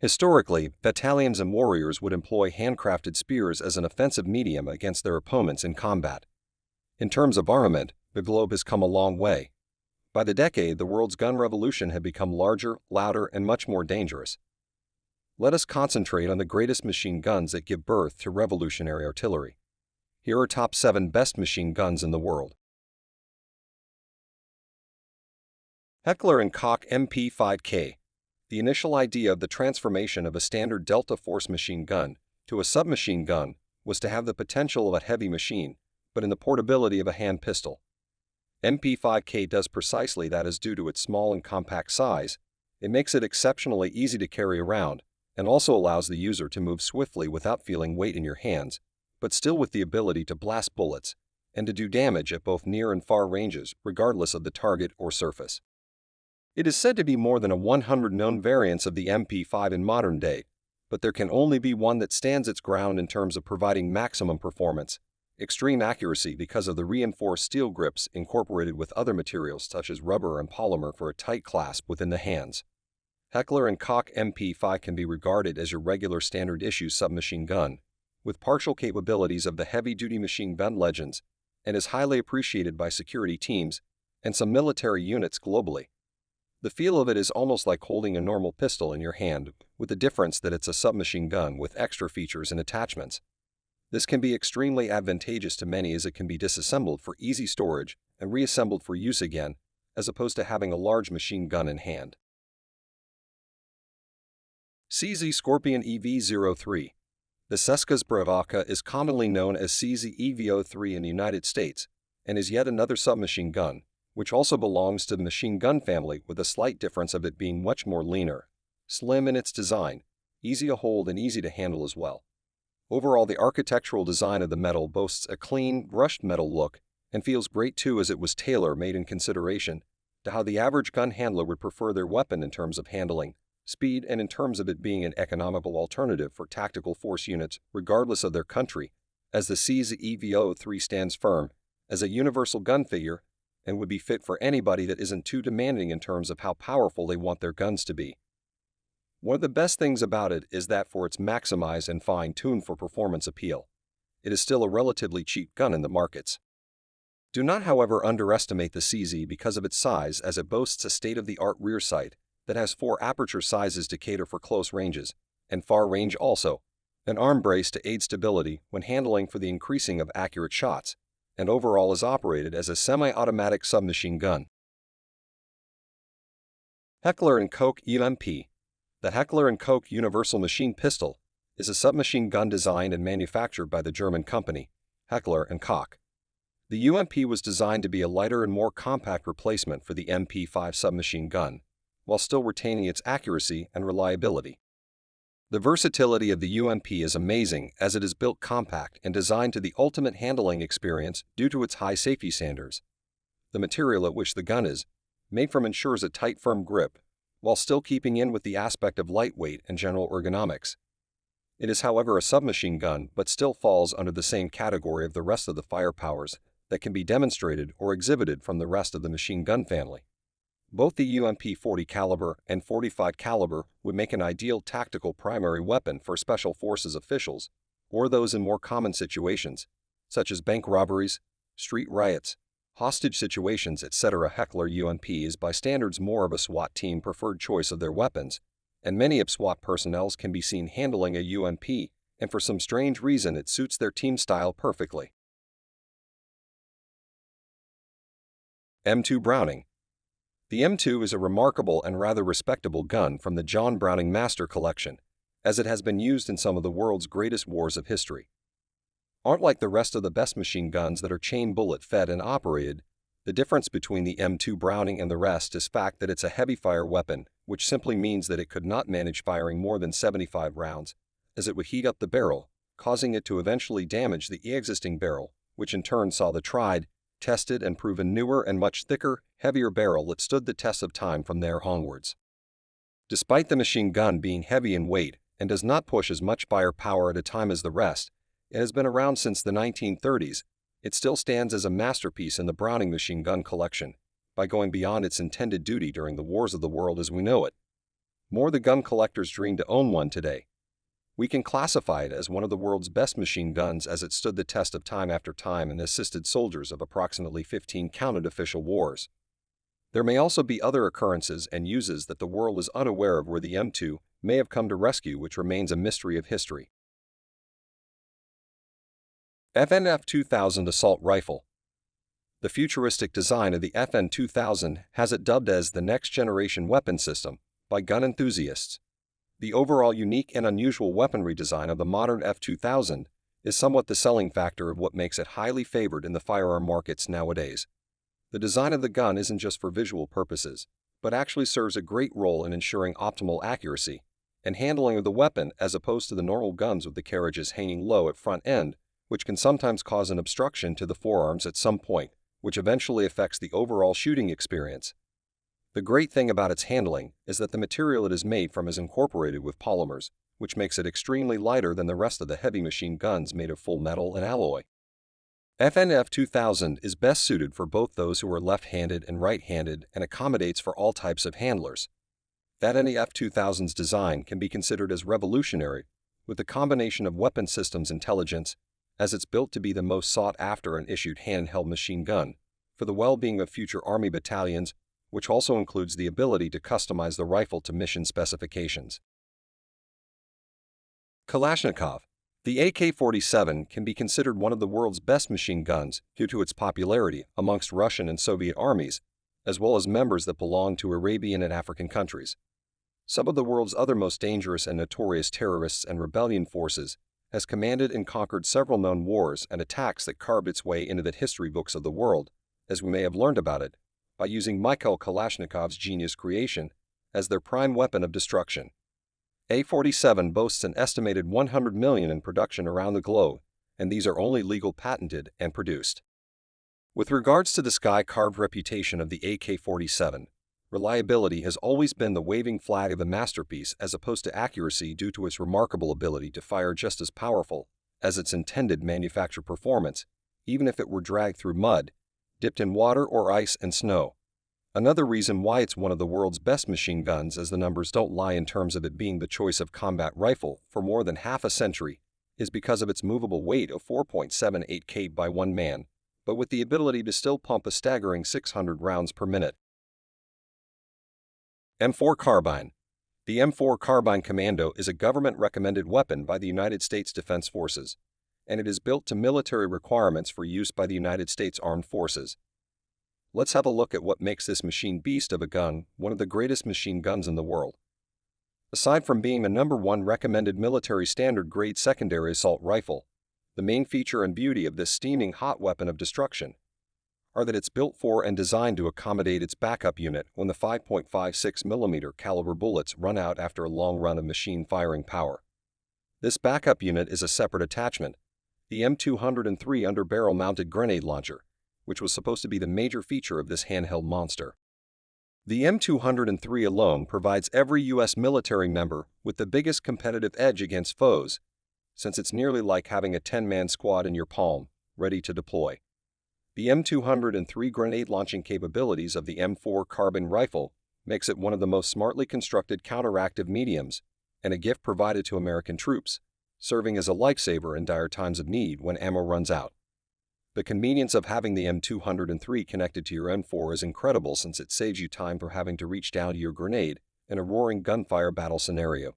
Historically, battalions and warriors would employ handcrafted spears as an offensive medium against their opponents in combat. In terms of armament, the globe has come a long way. By the decade, the world's gun revolution had become larger, louder, and much more dangerous. Let us concentrate on the greatest machine guns that give birth to revolutionary artillery. Here are top 7 best machine guns in the world. Heckler and Koch MP5K. The initial idea of the transformation of a standard Delta Force machine gun to a submachine gun was to have the potential of a heavy machine, but in the portability of a hand pistol. MP5K does precisely that. As due to its small and compact size, it makes it exceptionally easy to carry around and also allows the user to move swiftly without feeling weight in your hands, but still with the ability to blast bullets and to do damage at both near and far ranges regardless of the target or surface. It is said to be more than 100 known variants of the MP5 in modern day, but there can only be one that stands its ground in terms of providing maximum performance, extreme accuracy because of the reinforced steel grips incorporated with other materials such as rubber and polymer for a tight clasp within the hands. Heckler and Koch MP5 can be regarded as your regular standard-issue submachine gun, with partial capabilities of the heavy-duty machine gun legends, and is highly appreciated by security teams and some military units globally. The feel of it is almost like holding a normal pistol in your hand, with the difference that it's a submachine gun with extra features and attachments. This can be extremely advantageous to many as it can be disassembled for easy storage and reassembled for use again, as opposed to having a large machine gun in hand. CZ Scorpion EV03. The Seskas Bravaka is commonly known as CZ EV03 in the United States and is yet another submachine gun, which also belongs to the machine gun family with a slight difference of it being much more leaner, slim in its design, easy to hold and easy to handle as well. Overall, the architectural design of the metal boasts a clean, brushed metal look and feels great too, as it was tailor-made in consideration to how the average gun handler would prefer their weapon in terms of handling, speed, and in terms of it being an economical alternative for tactical force units regardless of their country, as the CZ EV03 stands firm as a universal gun figure and would be fit for anybody that isn't too demanding in terms of how powerful they want their guns to be. One of the best things about it is that for its maximized and fine-tuned for performance appeal, it is still a relatively cheap gun in the markets. Do not, however, underestimate the CZ because of its size, as it boasts a state-of-the-art rear sight that has 4 aperture sizes to cater for close ranges, and far range also, an arm brace to aid stability when handling for the increasing of accurate shots, and overall is operated as a semi-automatic submachine gun. Heckler and Koch UMP. The Heckler and Koch Universal Machine Pistol is a submachine gun designed and manufactured by the German company, Heckler and Koch. The UMP was designed to be a lighter and more compact replacement for the MP5 submachine gun, while still retaining its accuracy and reliability. The versatility of the UMP is amazing, as it is built compact and designed to the ultimate handling experience due to its high safety standards. The material at which the gun is made from ensures a tight, firm grip, while still keeping in with the aspect of lightweight and general ergonomics. It is, however, a submachine gun, but still falls under the same category of the rest of the firepowers that can be demonstrated or exhibited from the rest of the machine gun family. Both the UMP 40 caliber and 45 caliber would make an ideal tactical primary weapon for special forces officials or those in more common situations, such as bank robberies, street riots, hostage situations, etc. Heckler UMP is by standards more of a SWAT team preferred choice of their weapons, and many of SWAT personnel can be seen handling a UMP, and for some strange reason it suits their team style perfectly. M2 Browning. The M2 is a remarkable and rather respectable gun from the John Browning Master Collection, as it has been used in some of the world's greatest wars of history. Aren't like the rest of the best machine guns that are chain bullet fed and operated. The difference between the M2 Browning and the rest is fact that it's a heavy fire weapon, which simply means that it could not manage firing more than 75 rounds, as it would heat up the barrel, causing it to eventually damage the existing barrel, which in turn saw the tried, tested, and proven newer and much thicker, heavier barrel that stood the test of time from there onwards. Despite the machine gun being heavy in weight and does not push as much firepower at a time as the rest, it has been around since the 1930s. It still stands as a masterpiece in the Browning machine gun collection by going beyond its intended duty during the wars of the world as we know it. More the gun collector's dream to own one today. We can classify it as one of the world's best machine guns as it stood the test of time after time and assisted soldiers of approximately 15 counted official wars. There may also be other occurrences and uses that the world is unaware of where the M2 may have come to rescue, which remains a mystery of history. FN-F2000 Assault Rifle. The futuristic design of the FN-2000 has it dubbed as the next-generation weapon system by gun enthusiasts. The overall unique and unusual weaponry design of the modern F-2000 is somewhat the selling factor of what makes it highly favored in the firearm markets nowadays. The design of the gun isn't just for visual purposes, but actually serves a great role in ensuring optimal accuracy and handling of the weapon as opposed to the normal guns with the carriages hanging low at front end, which can sometimes cause an obstruction to the forearms at some point, which eventually affects the overall shooting experience. The great thing about its handling is that the material it is made from is incorporated with polymers, which makes it extremely lighter than the rest of the heavy machine guns made of full metal and alloy. FN-F2000 is best suited for both those who are left-handed and right-handed and accommodates for all types of handlers. That any F-2000's design can be considered as revolutionary, with the combination of weapon systems intelligence, as it's built to be the most sought-after and issued handheld machine gun, for the well-being of future Army battalions, which also includes the ability to customize the rifle to mission specifications. Kalashnikov. The AK-47 can be considered one of the world's best machine guns due to its popularity amongst Russian and Soviet armies, as well as members that belong to Arabian and African countries. Some of the world's other most dangerous and notorious terrorists and rebellion forces has commanded and conquered several known wars and attacks that carved its way into the history books of the world, as we may have learned about it, by using Mikhail Kalashnikov's genius creation as their prime weapon of destruction. A-47 boasts an estimated 100 million in production around the globe, and these are only legal patented and produced. With regards to the sky-carved reputation of the AK-47, reliability has always been the waving flag of the masterpiece as opposed to accuracy due to its remarkable ability to fire just as powerful as its intended manufactured performance, even if it were dragged through mud, dipped in water or ice and snow. Another reason why it's one of the world's best machine guns, as the numbers don't lie in terms of it being the choice of combat rifle for more than half a century, is because of its movable weight of 4.78 kg by one man, but with the ability to still pump a staggering 600 rounds per minute. M4 Carbine. The M4 Carbine Commando is a government-recommended weapon by the United States Defense Forces, and it is built to military requirements for use by the United States Armed Forces. Let's have a look at what makes this machine beast of a gun one of the greatest machine guns in the world. Aside from being a #1 recommended military standard grade secondary assault rifle, the main feature and beauty of this steaming hot weapon of destruction are that it's built for and designed to accommodate its backup unit when the 5.56mm caliber bullets run out after a long run of machine firing power. This backup unit is a separate attachment, the M203 underbarrel mounted grenade launcher, which was supposed to be the major feature of this handheld monster. The M203 alone provides every U.S. military member with the biggest competitive edge against foes, since it's nearly like having a 10-man squad in your palm, ready to deploy. The M203 grenade launching capabilities of the M4 Carbine rifle makes it one of the most smartly constructed counteractive mediums and a gift provided to American troops, serving as a lifesaver in dire times of need when ammo runs out. The convenience of having the M203 connected to your M4 is incredible, since it saves you time for having to reach down to your grenade in a roaring gunfire battle scenario.